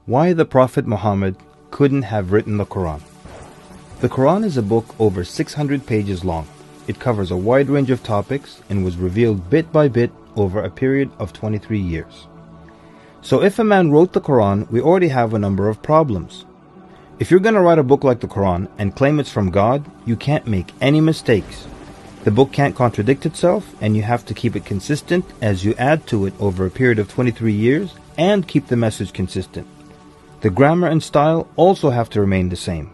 Why the Prophet Muhammad couldn't have written the Quran. The Quran is a book over 600 pages long. It covers a wide range of topics and was revealed bit by bit over a period of 23 years. So if a man wrote the Quran, we already have a number of problems. If you're going to write a book like the Quran and claim it's from God, you can't make any mistakes. The book can't contradict itself, and you have to keep it consistent as you add to it over a period of 23 years and keep the message consistent. The grammar and style also have to remain the same.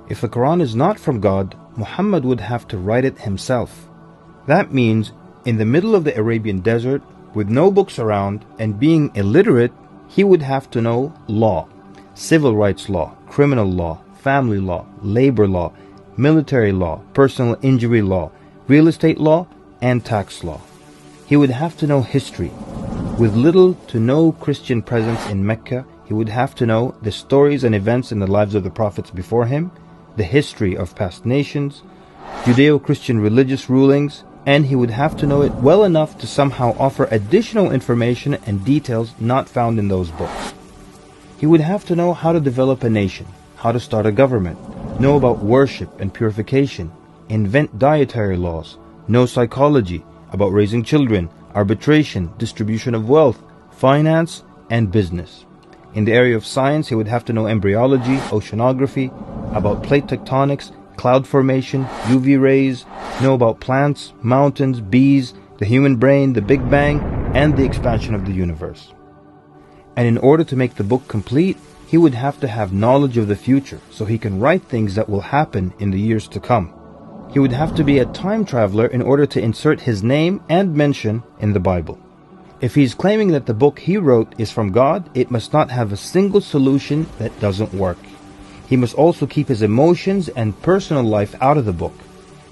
If the Quran is not from God, Muhammad would have to write it himself. That means in the middle of the Arabian desert, with no books around and being illiterate, he would have to know law, civil rights law, criminal law, family law, labor law, military law, personal injury law, real estate law, and tax law. He would have to know history. With little to no Christian presence in Mecca, he would have to know the stories and events in the lives of the prophets before him, the history of past nations, Judeo-Christian religious rulings, and he would have to know it well enough to somehow offer additional information and details not found in those books. He would have to know how to develop a nation, how to start a government, know about worship and purification, invent dietary laws, know psychology, about raising children, arbitration, distribution of wealth, finance, and business. In the area of science, he would have to know embryology, oceanography, about plate tectonics, cloud formation, UV rays, know about plants, mountains, bees, the human brain, the Big Bang, and the expansion of the universe. And in order to make the book complete, he would have to have knowledge of the future so he can write things that will happen in the years to come. He would have to be a time traveler in order to insert his name and mention in the Bible. If he's claiming that the book he wrote is from God, it must not have a single solution that doesn't work. He must also keep his emotions and personal life out of the book.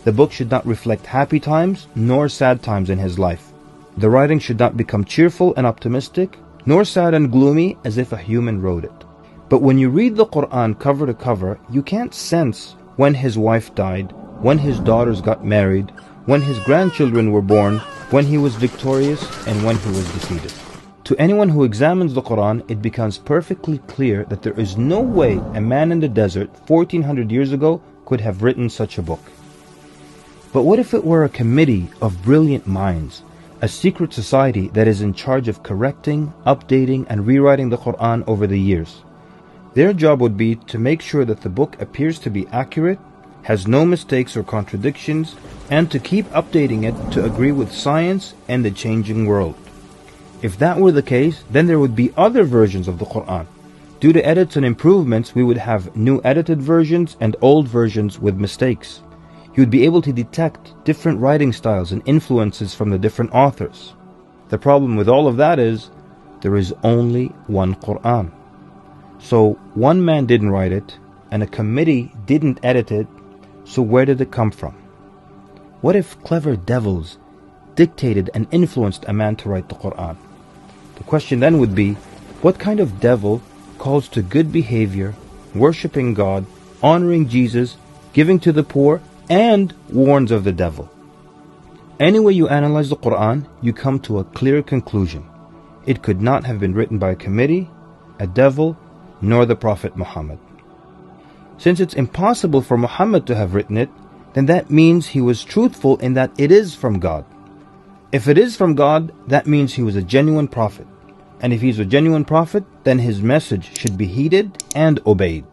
The book should not reflect happy times nor sad times in his life. The writing should not become cheerful and optimistic, nor sad and gloomy as if a human wrote it. But when you read the Quran cover to cover, you can't sense when his wife died, when his daughters got married, when his grandchildren were born, when he was victorious, and when he was defeated. To anyone who examines the Quran, it becomes perfectly clear that there is no way a man in the desert 1400 years ago could have written such a book. But what if it were a committee of brilliant minds, a secret society that is in charge of correcting, updating, and rewriting the Quran over the years? Their job would be to make sure that the book appears to be accurate, has no mistakes or contradictions, and to keep updating it to agree with science and the changing world. If that were the case, then there would be other versions of the Quran. Due to edits and improvements, we would have new edited versions and old versions with mistakes. You would be able to detect different writing styles and influences from the different authors. The problem with all of that is, there is only one Quran. So one man didn't write it, and a committee didn't edit it, so where did it come from? What if clever devils dictated and influenced a man to write the Quran? The question then would be, what kind of devil calls to good behavior, worshipping God, honoring Jesus, giving to the poor, and warns of the devil? Any way you analyze the Quran, you come to a clear conclusion. It could not have been written by a committee, a devil, nor the Prophet Muhammad. Since it's impossible for Muhammad to have written it, then that means he was truthful in that it is from God. If it is from God, that means he was a genuine prophet. And if he's a genuine prophet, then his message should be heeded and obeyed.